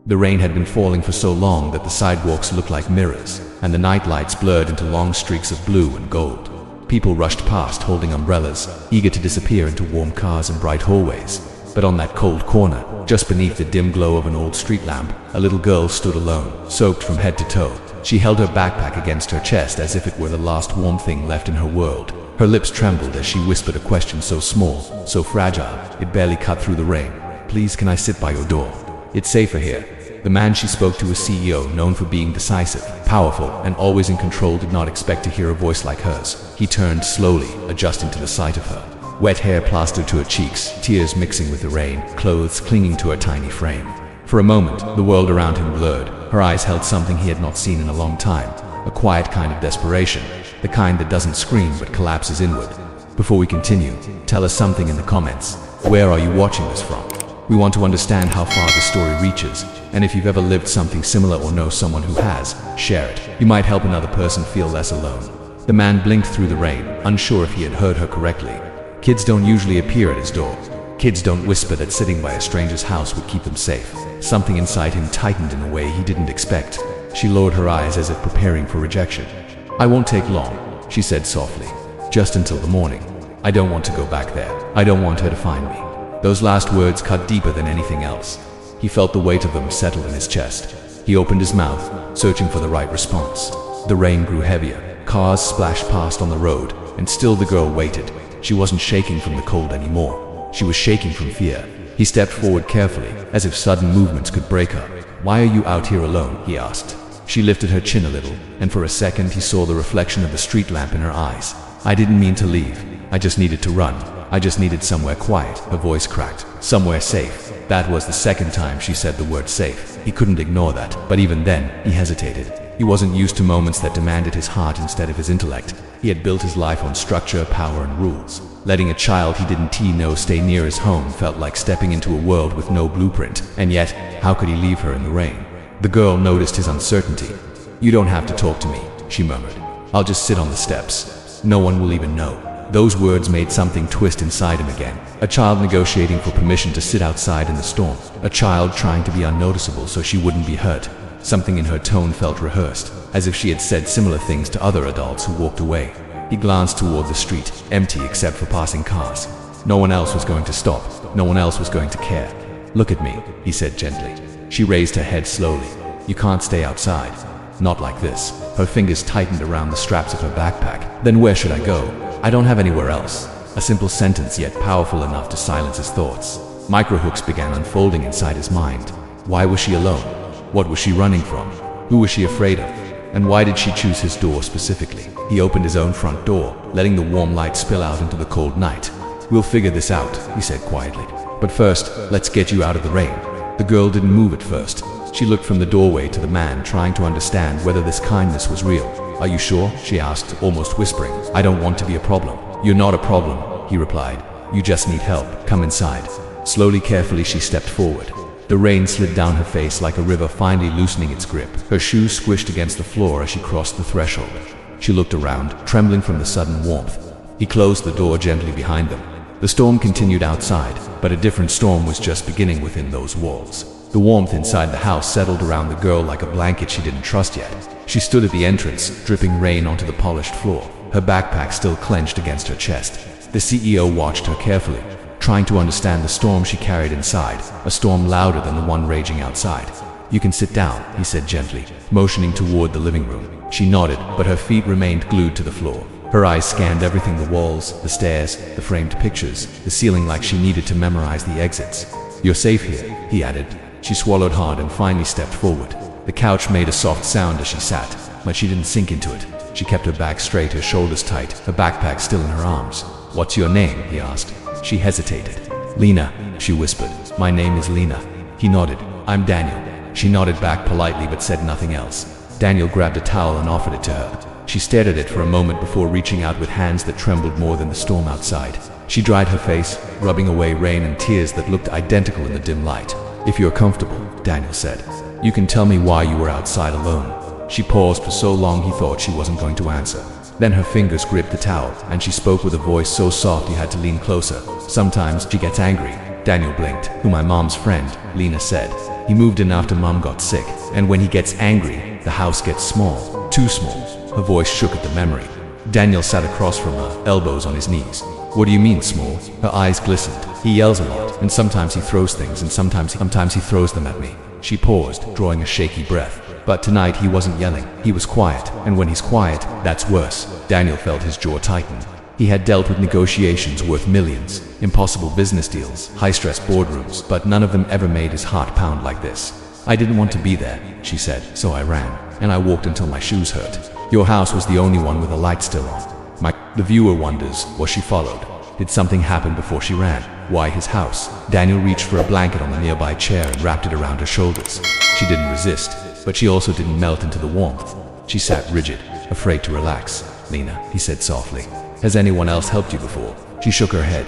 The rain had been falling for so long that the sidewalks looked like mirrors, and the night lights blurred into long streaks of blue and gold. People rushed past holding umbrellas, eager to disappear into warm cars and bright hallways. But on that cold corner, just beneath the dim glow of an old street lamp, a little girl stood alone, soaked from head to toe. She held her backpack against her chest as if it were the last warm thing left in her world. Her lips trembled as she whispered a question so small, so fragile, it barely cut through the rain. "Please, can I sit by your door? It's safer here." The man she spoke to, a CEO known for being decisive, powerful, and always in control, did not expect to hear a voice like hers. He turned slowly, adjusting to the sight of her. Wet hair plastered to her cheeks, tears mixing with the rain, clothes clinging to her tiny frame. For a moment, the world around him blurred. Her eyes held something he had not seen in a long time, a quiet kind of desperation, the kind that doesn't scream but collapses inward. Before we continue, tell us something in the comments. Where are you watching this from? We want to understand how far this story reaches, and if you've ever lived something similar or know someone who has, share it. You might help another person feel less alone. The man blinked through the rain, unsure if he had heard her correctly. Kids don't usually appear at his door. Kids don't whisper that sitting by a stranger's house would keep them safe. Something inside him tightened in a way he didn't expect. She lowered her eyes as if preparing for rejection. "I won't take long," she said softly. "Just until the morning. I don't want to go back there. I don't want her to find me." Those last words cut deeper than anything else. He felt the weight of them settle in his chest. He opened his mouth, searching for the right response. The rain grew heavier. Cars splashed past on the road, and still the girl waited. She wasn't shaking from the cold anymore. She was shaking from fear. He stepped forward carefully, as if sudden movements could break her. "Why are you out here alone?" he asked. She lifted her chin a little, and for a second he saw the reflection of the street lamp in her eyes. "I didn't mean to leave. I just needed to run. I just needed somewhere quiet." Her voice cracked. "Somewhere safe." That was the second time she said the word safe. He couldn't ignore that, but even then, he hesitated. He wasn't used to moments that demanded his heart instead of his intellect. He had built his life on structure, power, and rules. Letting a child he didn't know stay near his home felt like stepping into a world with no blueprint. And yet, how could he leave her in the rain? The girl noticed his uncertainty. "You don't have to talk to me," she murmured. "I'll just sit on the steps. No one will even know." Those words made something twist inside him again. A child negotiating for permission to sit outside in the storm. A child trying to be unnoticeable so she wouldn't be hurt. Something in her tone felt rehearsed, as if she had said similar things to other adults who walked away. He glanced toward the street, empty except for passing cars. No one else was going to stop. No one else was going to care. "Look at me," he said gently. She raised her head slowly. "You can't stay outside. Not like this." Her fingers tightened around the straps of her backpack. "Then where should I go?" "I don't have anywhere else." A simple sentence, yet powerful enough to silence his thoughts. Microhooks began unfolding inside his mind. Why was she alone? What was she running from? Who was she afraid of? And why did she choose his door specifically? He opened his own front door, letting the warm light spill out into the cold night. "We'll figure this out," he said quietly. "But first, let's get you out of the rain." The girl didn't move at first. She looked from the doorway to the man, trying to understand whether this kindness was real. "Are you sure?" she asked, almost whispering. "I don't want to be a problem." "You're not a problem," he replied. "You just need help. Come inside." Slowly, carefully, she stepped forward. The rain slid down her face like a river finally loosening its grip. Her shoes squished against the floor as she crossed the threshold. She looked around, trembling from the sudden warmth. He closed the door gently behind them. The storm continued outside, but a different storm was just beginning within those walls. The warmth inside the house settled around the girl like a blanket she didn't trust yet. She stood at the entrance, dripping rain onto the polished floor, her backpack still clenched against her chest. The CEO watched her carefully, trying to understand the storm she carried inside, a storm louder than the one raging outside. "You can sit down," he said gently, motioning toward the living room. She nodded, but her feet remained glued to the floor. Her eyes scanned everything: the walls, the stairs, the framed pictures, the ceiling, like she needed to memorize the exits. "You're safe here," he added. She swallowed hard and finally stepped forward. The couch made a soft sound as she sat, but she didn't sink into it. She kept her back straight, her shoulders tight, her backpack still in her arms. "What's your name?" he asked. She hesitated. "Lena," she whispered. "My name is Lena." He nodded. "I'm Daniel." She nodded back politely but said nothing else. Daniel grabbed a towel and offered it to her. She stared at it for a moment before reaching out with hands that trembled more than the storm outside. She dried her face, rubbing away rain and tears that looked identical in the dim light. "If you're comfortable," Daniel said, "you can tell me why you were outside alone." She paused for so long he thought she wasn't going to answer. Then her fingers gripped the towel, and she spoke with a voice so soft he had to lean closer. "Sometimes she gets angry." Daniel blinked. "Who, my mom's friend?" Lena said. He moved in after Mom got sick, and when he gets angry, the house gets small. Too small. Her voice shook at the memory. Daniel sat across from her, elbows on his knees. What do you mean, small? Her eyes glistened. He yells a lot, and sometimes he throws things, and sometimes he throws them at me. She paused, drawing a shaky breath. But tonight he wasn't yelling. He was quiet, and when he's quiet, that's worse. Daniel felt his jaw tighten. He had dealt with negotiations worth millions, impossible business deals, high-stress boardrooms, but none of them ever made his heart pound like this. I didn't want to be there, she said, so I ran, and I walked until my shoes hurt. Your house was the only one with the light still on. The viewer wonders, was she followed? Did something happen before she ran? Why his house? Daniel reached for a blanket on the nearby chair and wrapped it around her shoulders. She didn't resist, but she also didn't melt into the warmth. She sat rigid, afraid to relax. Lena, he said softly, has anyone else helped you before? She shook her head.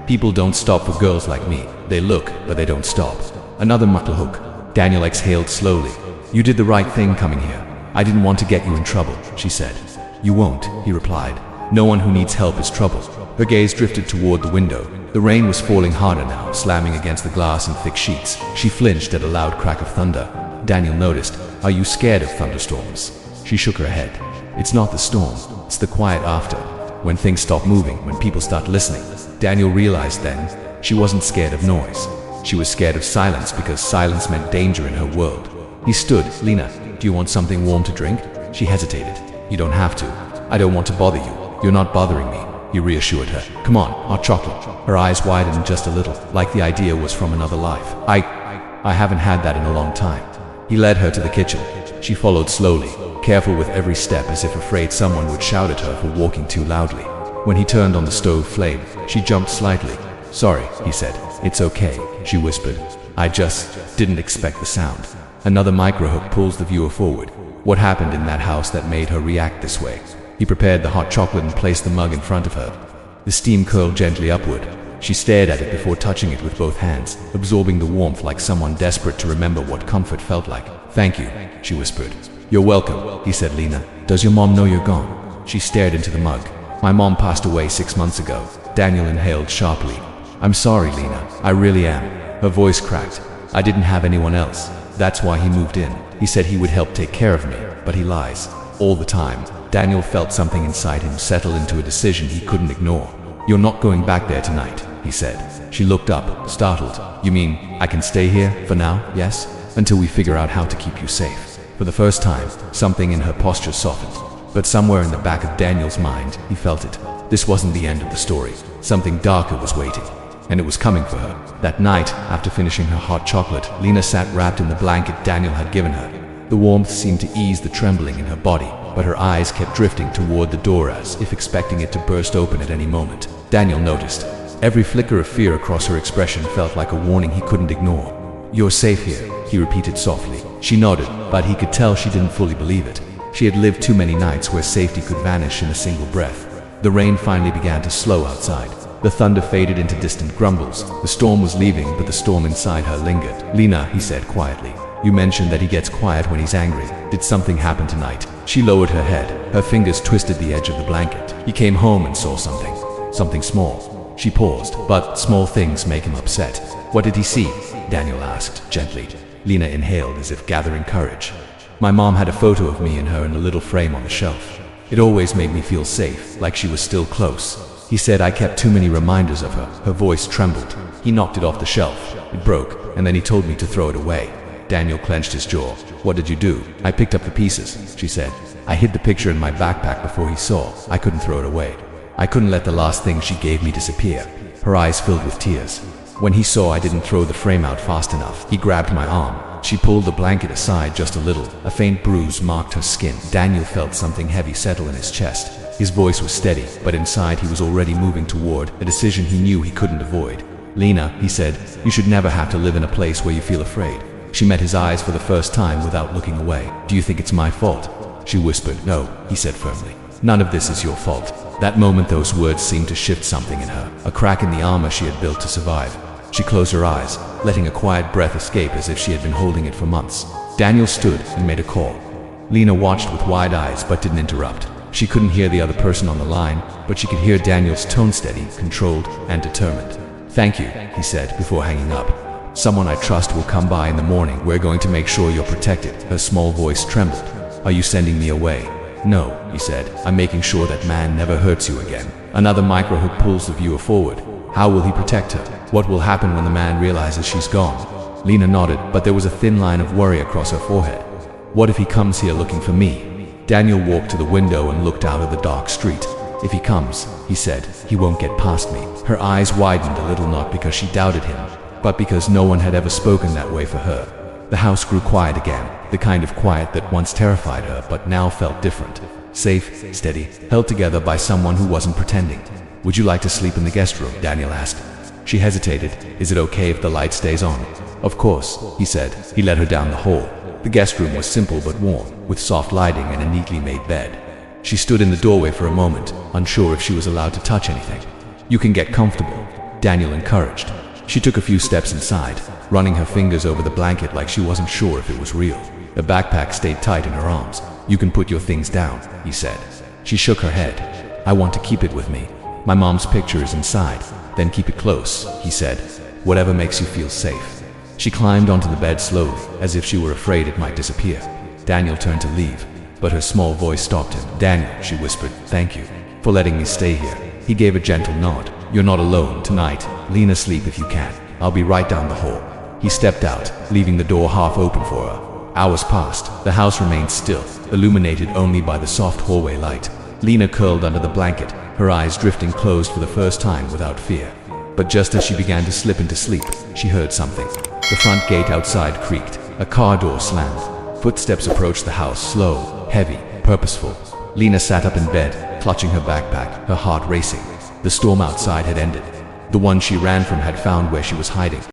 People don't stop for girls like me. They look, but they don't stop. Another muckle hook. Daniel exhaled slowly. You did the right thing coming here. I didn't want to get you in trouble, she said. You won't, he replied. No one who needs help is trouble. Her gaze drifted toward the window. The rain was falling harder now, slamming against the glass in thick sheets. She flinched at a loud crack of thunder. Daniel noticed. Are you scared of thunderstorms? She shook her head. It's not the storm, it's the quiet after. When things stop moving, when people start listening. Daniel realized then, she wasn't scared of noise. She was scared of silence because silence meant danger in her world. He stood. Lena, do you want something warm to drink? She hesitated. You don't have to. I don't want to bother you. You're not bothering me, he reassured her. Come on, hot chocolate. Her eyes widened just a little, like the idea was from another life. I haven't had that in a long time. He led her to the kitchen. She followed slowly, careful with every step as if afraid someone would shout at her for walking too loudly. When he turned on the stove flame, she jumped slightly. Sorry, he said. It's okay, she whispered. I just didn't expect the sound. Another microhook pulls the viewer forward. What happened in that house that made her react this way? He prepared the hot chocolate and placed the mug in front of her. The steam curled gently upward. She stared at it before touching it with both hands, absorbing the warmth like someone desperate to remember what comfort felt like. Thank you, she whispered. You're welcome, he said. Lena, does your mom know you're gone? She stared into the mug. My mom passed away 6 months ago. Daniel inhaled sharply. I'm sorry, Lena, I really am. Her voice cracked. I didn't have anyone else. That's why he moved in. He said he would help take care of me, but he lies. All the time. Daniel felt something inside him settle into a decision he couldn't ignore. You're not going back there tonight, he said. She looked up, startled. You mean, I can stay here, for now, yes? Until we figure out how to keep you safe. For the first time, something in her posture softened. But somewhere in the back of Daniel's mind, he felt it. This wasn't the end of the story. Something darker was waiting. And it was coming for her. That night, after finishing her hot chocolate, Lena sat wrapped in the blanket Daniel had given her. The warmth seemed to ease the trembling in her body, but her eyes kept drifting toward the door as if expecting it to burst open at any moment. Daniel noticed. Every flicker of fear across her expression felt like a warning he couldn't ignore. You're safe here, he repeated softly. She nodded, but he could tell she didn't fully believe it. She had lived too many nights where safety could vanish in a single breath. The rain finally began to slow outside. The thunder faded into distant grumbles. The storm was leaving, but the storm inside her lingered. Lena, he said quietly. You mentioned that he gets quiet when he's angry. Did something happen tonight? She lowered her head. Her fingers twisted the edge of the blanket. He came home and saw something. Something small. She paused. But small things make him upset. What did he see? Daniel asked, gently. Lena inhaled as if gathering courage. My mom had a photo of me and her in a little frame on the shelf. It always made me feel safe, like she was still close. He said I kept too many reminders of her. Her voice trembled. He knocked it off the shelf. It broke, and then he told me to throw it away. Daniel clenched his jaw. What did you do? I picked up the pieces, she said. I hid the picture in my backpack before he saw. I couldn't throw it away. I couldn't let the last thing she gave me disappear. Her eyes filled with tears. When he saw I didn't throw the frame out fast enough, he grabbed my arm. She pulled the blanket aside just a little. A faint bruise marked her skin. Daniel felt something heavy settle in his chest. His voice was steady, but inside he was already moving toward a decision he knew he couldn't avoid. Lena, he said, you should never have to live in a place where you feel afraid. She met his eyes for the first time without looking away. Do you think it's my fault? She whispered. No, he said firmly. None of this is your fault. That moment those words seemed to shift something in her, a crack in the armor she had built to survive. She closed her eyes, letting a quiet breath escape as if she had been holding it for months. Daniel stood and made a call. Lena watched with wide eyes but didn't interrupt. She couldn't hear the other person on the line, but she could hear Daniel's tone steady, controlled, and determined. Thank you, he said before hanging up. Someone I trust will come by in the morning. We're going to make sure you're protected. Her small voice trembled. Are you sending me away? No, he said. I'm making sure that man never hurts you again. Another microhook pulls the viewer forward. How will he protect her? What will happen when the man realizes she's gone? Lena nodded, but there was a thin line of worry across her forehead. What if he comes here looking for me? Daniel walked to the window and looked out at the dark street. If he comes, he said, he won't get past me. Her eyes widened a little, not because she doubted him, but because no one had ever spoken that way for her. The house grew quiet again, the kind of quiet that once terrified her but now felt different. Safe, steady, held together by someone who wasn't pretending. Would you like to sleep in the guest room? Daniel asked. She hesitated. Is it okay if the light stays on? Of course, he said. He led her down the hall. The guest room was simple but warm, with soft lighting and a neatly made bed. She stood in the doorway for a moment, unsure if she was allowed to touch anything. You can get comfortable, Daniel encouraged. She took a few steps inside, running her fingers over the blanket like she wasn't sure if it was real. The backpack stayed tight in her arms. You can put your things down, he said. She shook her head. I want to keep it with me. My mom's picture is inside. Then keep it close, he said. Whatever makes you feel safe. She climbed onto the bed slowly, as if she were afraid it might disappear. Daniel turned to leave, but her small voice stopped him. Daniel, she whispered, thank you for letting me stay here. He gave a gentle nod. You're not alone tonight. Lena, sleep if you can. I'll be right down the hall. He stepped out, leaving the door half open for her. Hours passed. The house remained still, illuminated only by the soft hallway light. Lena curled under the blanket, her eyes drifting closed for the first time without fear. But just as she began to slip into sleep, she heard something. The front gate outside creaked. A car door slammed. Footsteps approached the house, slow, heavy, purposeful. Lena sat up in bed, clutching her backpack, her heart racing. The storm outside had ended. The one she ran from had found where she was hiding.